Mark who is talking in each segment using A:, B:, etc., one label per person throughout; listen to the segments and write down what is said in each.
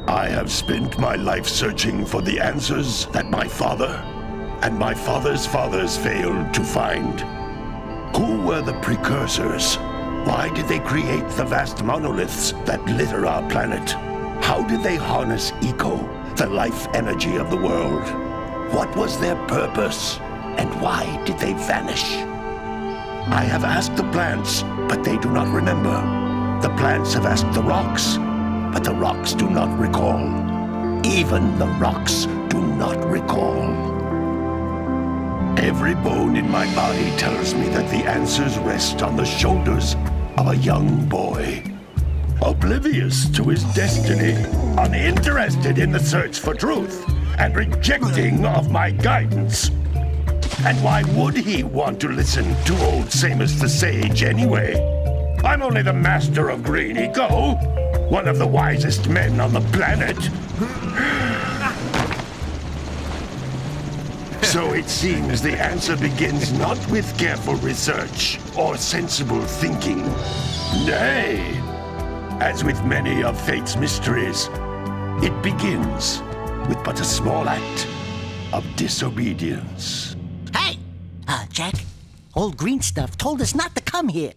A: I have spent my life searching for the answers that my father and my father's fathers failed to find. Who were the precursors? Why did they create the vast monoliths that litter our planet? How did they harness eco, the life energy of the world? What was their purpose? And why did they vanish? I have asked the plants, but they do not remember. The plants have asked the rocks, but the rocks do not recall. Even the rocks do not recall. Every bone in my body tells me that the answers rest on the shoulders of a young boy. Oblivious to his destiny, uninterested in the search for truth, and rejecting of my guidance. And why would he want to listen to old Samus the Sage anyway? I'm only the master of green eco, one of the wisest men on the planet. So it seems the answer begins not with careful research or sensible thinking. Nay, as with many of fate's mysteries, it begins with but a small act of disobedience.
B: Hey! Jack, old green stuff told us not to come here.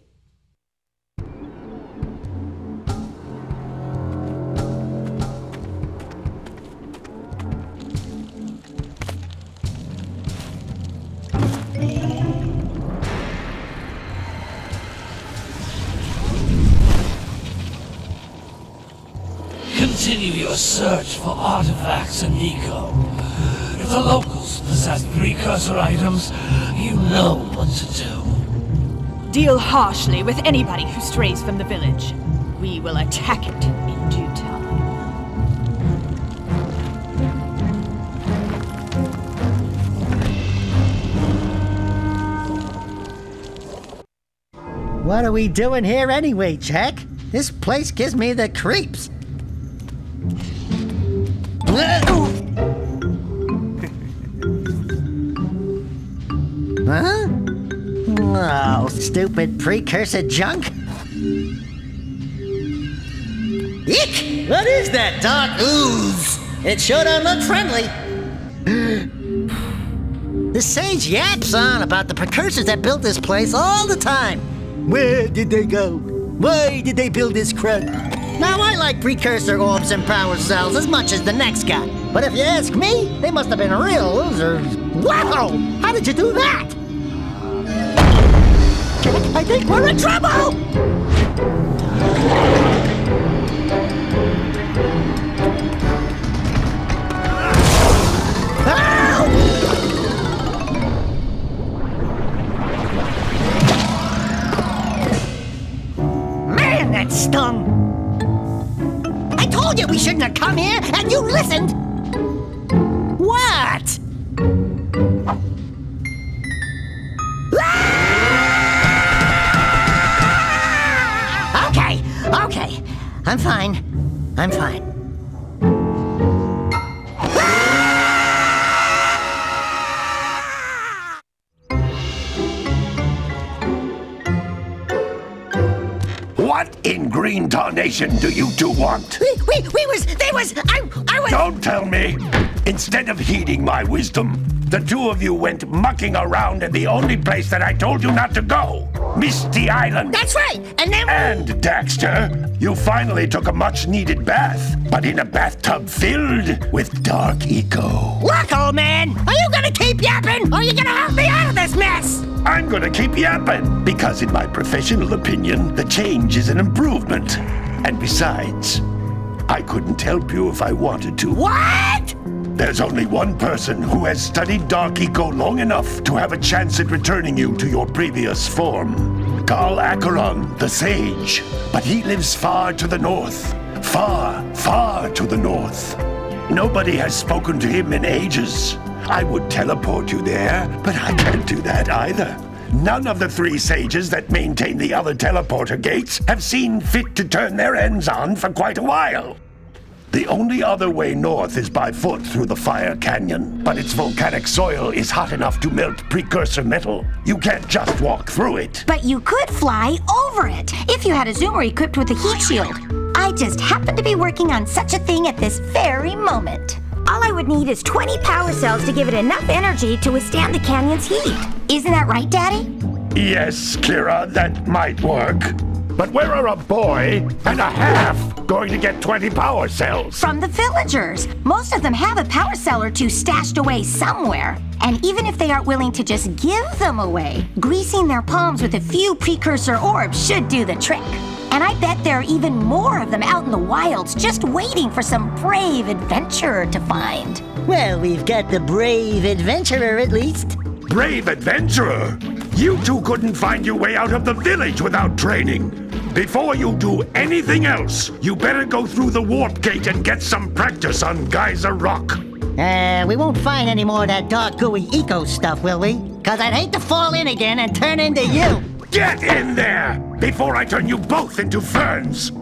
C: Continue your search for artifacts and eco. If the locals possess precursor items, you know what to do.
D: Deal harshly with anybody who strays from the village. We will attack it in due time.
B: What are we doing here anyway, Jack? This place gives me the creeps. Huh? Oh, stupid precursor junk. Eek! What is that dark ooze? It sure don't look friendly. The sage yaps on about the precursors that built this place all the time. Where did they go? Why did they build this crud? Now, I like precursor orbs and power cells as much as the next guy. But if you ask me, they must have been real losers. Wow! How did you do that? Jack, I think we're in trouble! Man, that stung! I told you we shouldn't have come here, and you listened! What? Okay. I'm fine.
A: What in green tarnation do you two want?
B: I was...
A: Don't tell me! Instead of heeding my wisdom, the two of you went mucking around in the only place that I told you not to go! Misty Island!
B: That's right! And then...
A: And, Daxter, you finally took a much-needed bath, but in a bathtub filled with dark eco.
B: Look, old man! Are you gonna keep yapping, or are you gonna help me out of this mess?
A: I'm gonna keep yapping, because in my professional opinion, the change is an improvement. And besides, I couldn't help you if I wanted to.
B: What?
A: There's only one person who has studied Dark Eco long enough to have a chance at returning you to your previous form. Carl Acheron, the Sage. But he lives far to the north. Far, far to the north. Nobody has spoken to him in ages. I would teleport you there, but I can't do that either. None of the three sages that maintain the other teleporter gates have seen fit to turn their ends on for quite a while. The only other way north is by foot through the Fire Canyon, but its volcanic soil is hot enough to melt precursor metal. You can't just walk through it.
E: But you could fly over it, if you had a zoomer equipped with a heat shield. I I just happen to be working on such a thing at this very moment. All I would need is 20 power cells to give it enough energy to withstand the canyon's heat. Isn't that right, Daddy?
A: Yes, Kira, that might work. But where are a boy and a half going to get 20 power cells?
E: From the villagers. Most of them have a power cell or two stashed away somewhere. And even if they aren't willing to just give them away, greasing their palms with a few precursor orbs should do the trick. And I bet there are even more of them out in the wilds just waiting for some brave adventurer to find.
B: Well, we've got the brave adventurer at least.
A: Brave adventurer? You two couldn't find your way out of the village without training. Before you do anything else, you better go through the warp gate and get some practice on Geyser Rock.
B: We won't find any more of that dark gooey eco stuff, will we? 'Cause I'd hate to fall in again and turn into you.
A: Get in there before I turn you both into ferns.